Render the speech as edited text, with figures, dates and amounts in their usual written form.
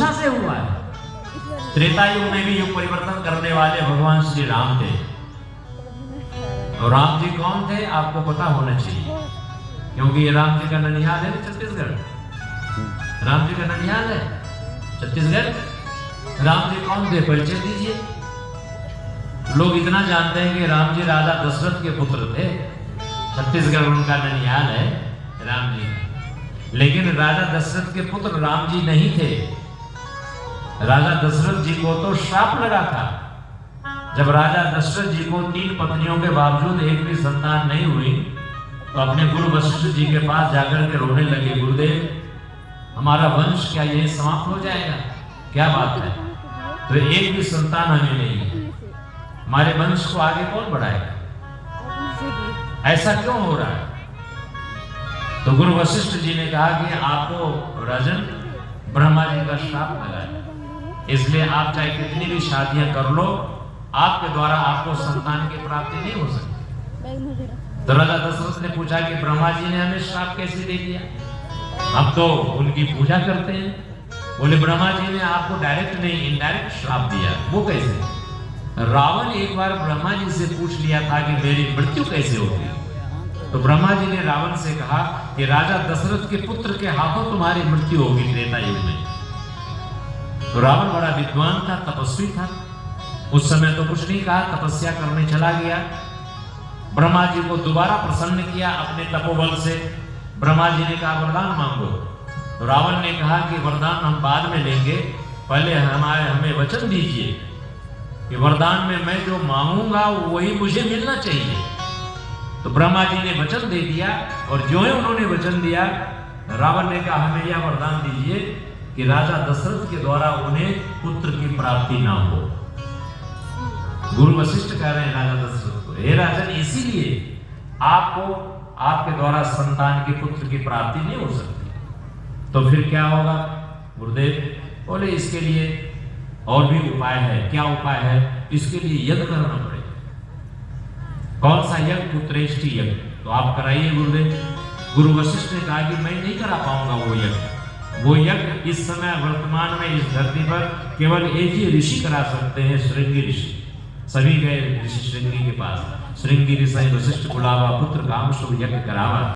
मूसा से हुआ है। त्रेता युग में भी युग परिवर्तन करने वाले भगवान श्री राम थे। और राम जी कौन थे आपको पता होना चाहिए, क्योंकि ये राम जी का ननिहाल है छत्तीसगढ़। राम जी का ननिहाल है छत्तीसगढ़। राम जी कौन थे परिचय दीजिए। लोग इतना जानते हैं कि राम जी राजा दशरथ के पुत्र थे, छत्तीसगढ़ उनका ननिहाल है राम जी का। लेकिन राजा दशरथ के पुत्र राम जी नहीं थे। राजा दशरथ जी को तो श्राप लगा था। जब राजा दशरथ जी को 3 पत्नियों के बावजूद एक भी संतान नहीं हुई तो अपने गुरु वशिष्ठ जी के पास जाकर के रोने लगे, गुरुदेव हमारा वंश क्या यही समाप्त हो जाएगा? क्या बात है? तो एक भी संतान हमें नहीं है, हमारे वंश को आगे कौन बढ़ाएगा? ऐसा क्यों हो रहा है? तो गुरु वशिष्ठ जी ने कहा कि आपको राजन ब्रह्मा जी का श्राप लगा है, इसलिए आप चाहे कितनी भी शादियां कर लो, आपके द्वारा आपको संतान की प्राप्ति नहीं हो सकती। तो राजा दशरथ ने पूछा कि ब्रह्मा जी ने हमें श्राप कैसे दे दिया? हम तो उनकी पूजा करते हैं। बोले ब्रह्मा जी ने आपको डायरेक्ट नहीं इनडायरेक्ट श्राप दिया। वो कैसे? रावण एक बार ब्रह्मा जी से पूछ लिया था कि मेरी मृत्यु कैसे होगी। तो ब्रह्मा जी ने रावण से कहा कि राजा दशरथ के पुत्र के हाथों तुम्हारी मृत्यु होगी त्रेता युग में। तो रावण बड़ा विद्वान था, तपस्वी था, उस समय तो कुछ नहीं कहा, तपस्या करने चला गया। ब्रह्मा जी को दोबारा प्रसन्न किया अपने तपोबल से। ब्रह्मा जी ने कहा वरदान मांगो। तो रावण ने कहा कि वरदान हम बाद में लेंगे, पहले हमें वचन दीजिए कि वरदान में मैं जो मांगूंगा वही मुझे मिलना चाहिए। तो ब्रह्मा जी ने वचन दे दिया और जो ही उन्होंने वचन दिया, रावण ने कहा हमें यह वरदान दीजिए कि राजा दशरथ के द्वारा उन्हें पुत्र की प्राप्ति ना हो। गुरु वशिष्ठ कह रहे हैं राजा दशरथ को, हे राजन इसीलिए आपको आपके द्वारा संतान के पुत्र की प्राप्ति नहीं हो सकती। तो फिर क्या होगा गुरुदेव? बोले इसके लिए और भी उपाय है। क्या उपाय है? इसके लिए यज्ञ करना पड़ेगा। कौन सा यज्ञ? पुत्रेष्टि यज्ञ। तो आप कराइए गुरुदेव। गुरु वशिष्ठ ने कहा कि मैं नहीं करा पाऊंगा वो यज्ञ। वो यज्ञ इस समय वर्तमान में इस धरती पर केवल एक ही ऋषि करा सकते हैं, श्रृंगी ऋषि। सभी गए ऋषि श्रृंगी के पास। श्रृंगी ऋषि वशिष्ठ बुलावा, पुत्र काम शुभ यज्ञ करावा।